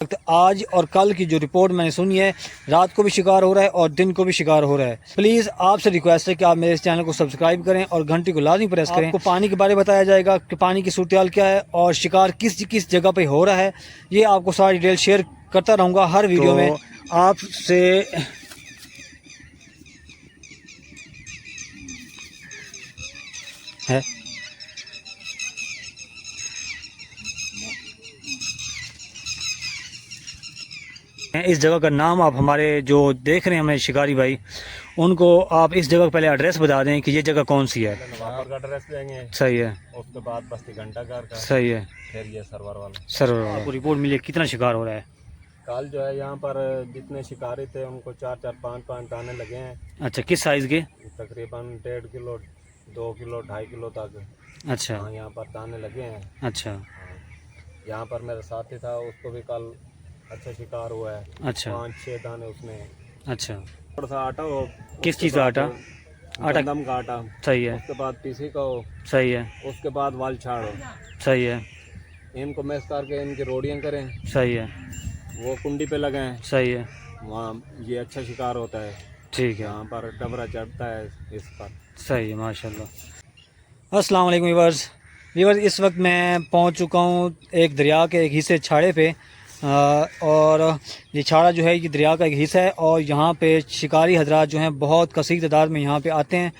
آج اور کل کی جو رپورٹ میں نے سنی ہے، رات کو بھی شکار ہو رہا ہے اور دن کو بھی شکار ہو رہا ہے۔ پلیز آپ سے ریکویسٹ ہے کہ آپ میرے اس چینل کو سبسکرائب کریں اور گھنٹی کو لازمی پریس کریں۔ آپ کو پانی کے بارے بتایا جائے گا کہ پانی کی صورتحال کیا ہے اور شکار کس کس جگہ پہ ہو رہا ہے، یہ آپ کو ساری ڈیٹیل شیئر کرتا رہوں گا ہر ویڈیو میں۔ آپ سے ہے اس جگہ کا نام آپ ہمارے جو دیکھ رہے ہیں ہمیں شکاری بھائی، ان کو آپ اس جگہ کا پہلے ایڈریس بتا دیں کہ یہ جگہ کون سی ہے۔ نوابر کا ایڈریس دیں گے، صحیح ہے، اس کے بعد بستی گھنٹہ گھر کا، صحیح ہے پھر یہ سرور والا۔ سر۔ آپ کو رپورٹ ملی ہے کتنا شکار ہو رہا ہے؟ کل جو ہے یہاں پر جتنے شکاری تھے ان کو 4 4 5 5 دانے لگے ہیں، اچھا، کس سائز کے؟ تقریباً 1.5 کلو 2 کلو 2.5 کلو تک۔ اچھا ہاں یہاں پر دانے لگے ہیں۔ اچھا یہاں پر میرا ساتھی تھا، اس کو بھی کل اچھا شکار ہوا ہے، اچھا 5 6 دانے اس میں۔ اچھا، تھوڑا سا آٹا ہو، کس چیز کا آٹا؟ آٹا، گندم کا آٹا، صحیح ہے اس کے بعد پیسی کا ہو، صحیح ہے اس کے بعد وال چھاڑ ہو، صحیح ہے ان کو میس کر کے ان کی روڑیاں کریں، صحیح ہے وہ کنڈی پہ لگائیں، صحیح ہے، وہاں یہ اچھا شکار ہوتا ہے۔ ٹھیک ہے، یہاں پر ڈبرا چڑھتا ہے اس پر۔ صحیح ہے، ماشاء اللہ۔ السلام علیکم ویورز، اس وقت میں پہنچ چکا ہوں ایک دریا کے ایک حصے چھاڑے پہ، اور یہ چھاڑا جو ہے یہ دریا کا ایک حصہ ہے، اور یہاں پہ شکاری حضرات جو ہیں بہت کثیر تعداد میں یہاں پہ آتے ہیں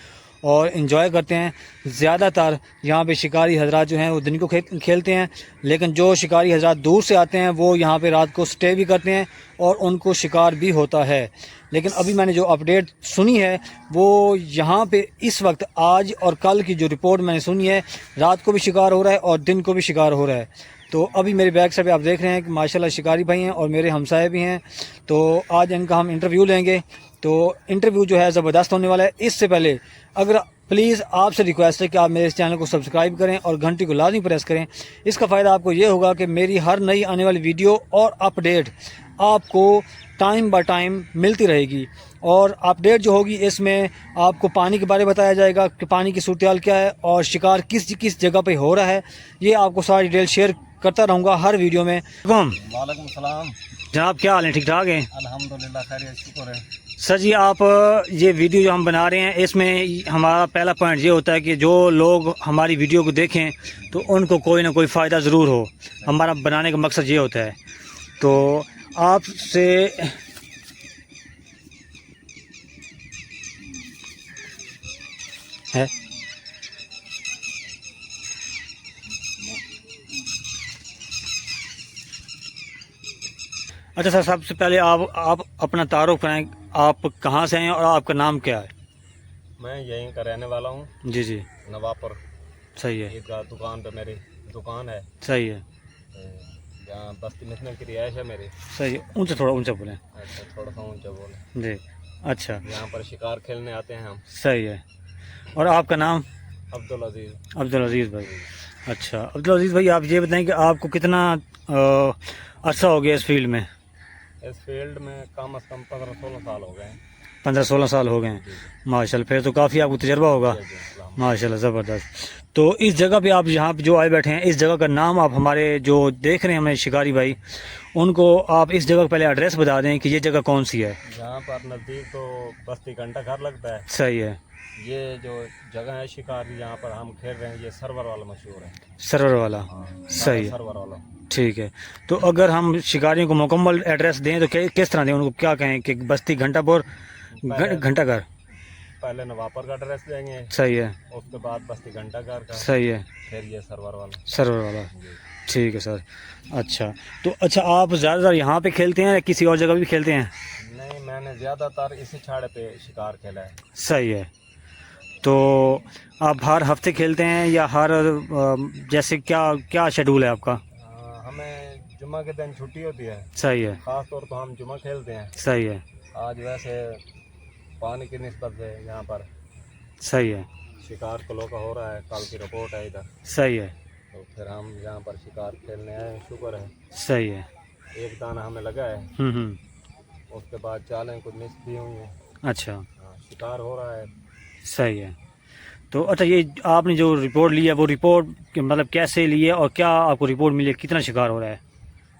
اور انجوائے کرتے ہیں۔ زیادہ تر یہاں پہ شکاری حضرات جو ہیں وہ دن کو کھیلتے ہیں، لیکن جو شکاری حضرات دور سے آتے ہیں وہ یہاں پہ رات کو سٹے بھی کرتے ہیں اور ان کو شکار بھی ہوتا ہے۔ لیکن ابھی میں نے جو اپڈیٹ سنی ہے وہ یہاں پہ اس وقت آج اور کل کی جو رپورٹ میں نے سنی ہے، رات کو بھی شکار ہو رہا ہے اور دن کو بھی شکار ہو رہا ہے۔ تو ابھی میرے بیک سائڈ پہ آپ دیکھ رہے ہیں کہ ماشاءاللہ شکاری بھائی ہیں اور میرے ہمسائے بھی ہیں، تو آج ان کا ہم انٹرویو لیں گے۔ تو انٹرویو جو ہے زبردست ہونے والا ہے۔ اس سے پہلے اگر پلیز آپ سے ریکویسٹ ہے کہ آپ میرے اس چینل کو سبسکرائب کریں اور گھنٹی کو لازمی پریس کریں۔ اس کا فائدہ آپ کو یہ ہوگا کہ میری ہر نئی آنے والی ویڈیو اور اپڈیٹ آپ کو ٹائم بائی ٹائم ملتی رہے گی، اور اپڈیٹ جو ہوگی اس میں آپ کو پانی کے بارے بتایا جائے گا کہ پانی کی صورتحال کیا ہے اور شکار کس جگہ پہ ہو رہا ہے، یہ آپ کو ساری ڈیٹیل شیئر کرتا رہوں گا ہر ویڈیو میں۔ وعلیکم السلام جناب، کیا حال ہے؟ ٹھیک ٹھاک ہیں؟ الحمدللہ خیریت، شکر ہے۔ سر جی، آپ یہ ویڈیو جو ہم بنا رہے ہیں اس میں ہمارا پہلا پوائنٹ یہ ہوتا ہے کہ جو لوگ ہماری ویڈیو کو دیکھیں تو ان کو کوئی نہ کوئی فائدہ ضرور ہو، ہمارا بنانے کا مقصد یہ ہوتا ہے۔ تو آپ سے ہے اچھا سر، سب سے پہلے آپ اپنا تعارف کرائیں، آپ کہاں سے ہیں اور آپ کا نام کیا ہے؟ میں یہیں کا رہنے والا ہوں، جی جی، نوابر صحیح ہے عیدگاہ دکان پہ میری دکان ہے، صحیح ہے جہاں بستی مسلم کی رہائش ہے میری۔ صحیح ہے، ان سے تھوڑا اونچا بولیں اچھا، تھوڑا سا اونچا بولے۔ جی، اچھا یہاں پر شکار کھیلنے آتے ہیں ہم۔ صحیح ہے۔ اور آپ کا نام؟ عبدالعزیز۔ عبدالعزیز بھائی، اچھا عبدالعزیز بھائی، آپ یہ بتائیں کہ آپ کو کتنا عرصہ ہو گیا اس فیلڈ میں؟ اس فیلڈ میں کم از کم 15 16 سال ہو گئے ہیں۔ 15 16 سال ہو گئے ہیں، ماشاء اللہ، پھر تو کافی آپ کو تجربہ ہوگا، جی، السلام۔ ماشاء اللہ، زبردست۔ تو اس جگہ پہ آپ یہاں پہ جو آئے بیٹھے ہیں، اس جگہ کا نام آپ ہمارے جو دیکھ رہے ہیں ہمیں شکاری بھائی، ان کو آپ اس جگہ کا پہلے ایڈریس بتا دیں کہ یہ جگہ کون سی ہے۔ یہاں پر نزدیک تو بستی گھنٹہ گھر لگتا ہے۔ صحیح ہے، یہ جو جگہ ہے شکار یہاں پر ہم کھیل رہے ہیں، یہ سرور والا مشہور ہے۔ سرور والا، صحیح ہے، سرور والا۔ ٹھیک ہے۔ تو اگر ہم شکاریوں کو مکمل ایڈریس دیں تو کس طرح دیں؟ ان کو کیا کہیں کہ بستی گھنٹہ پور گھنٹہ گھر؟ پہلے نوابر کا ایڈریس دیں گے، صحیح ہے، اس کے بعد بستی گھنٹہ گھر کا، صحیح ہے، پھر یہ سرور والا۔ سرور والا، ٹھیک ہے سر۔ اچھا، تو اچھا آپ زیادہ تر یہاں پہ کھیلتے ہیں یا کسی اور جگہ بھی کھیلتے ہیں؟ نہیں، میں نے زیادہ تر اسی چھاڑے پہ شکار کھیلا ہے۔ صحیح ہے۔ تو آپ ہر ہفتے کھیلتے ہیں یا ہر جیسے کیا شیڈول ہے آپ کا؟ ہمیں جمعہ کے دن چھٹی ہوتی ہے، صحیح ہے، خاص طور پر ہم جمعہ کھیلتے ہیں۔ صحیح ہے، آج ویسے پانی کی نسبت سے یہاں پر صحیح ہے، شکار کلو کا ہو رہا ہے، کل کی رپورٹ ہے ادھر، صحیح ہے، تو پھر ہم یہاں پر شکار کھیلنے آئے ہیں، شکر ہے۔ صحیح ہے، ایک دانہ ہمیں لگا ہے، اس کے بعد چالیں کچھ مس بھی ہوئی ہیں۔ اچھا، ہاں، شکار ہو رہا ہے۔ صحیح ہے۔ تو اچھا، یہ آپ نے جو رپورٹ لی ہے وہ رپورٹ مطلب کیسے لی ہے اور کیا آپ کو رپورٹ ملی ہے، کتنا شکار ہو رہا ہے؟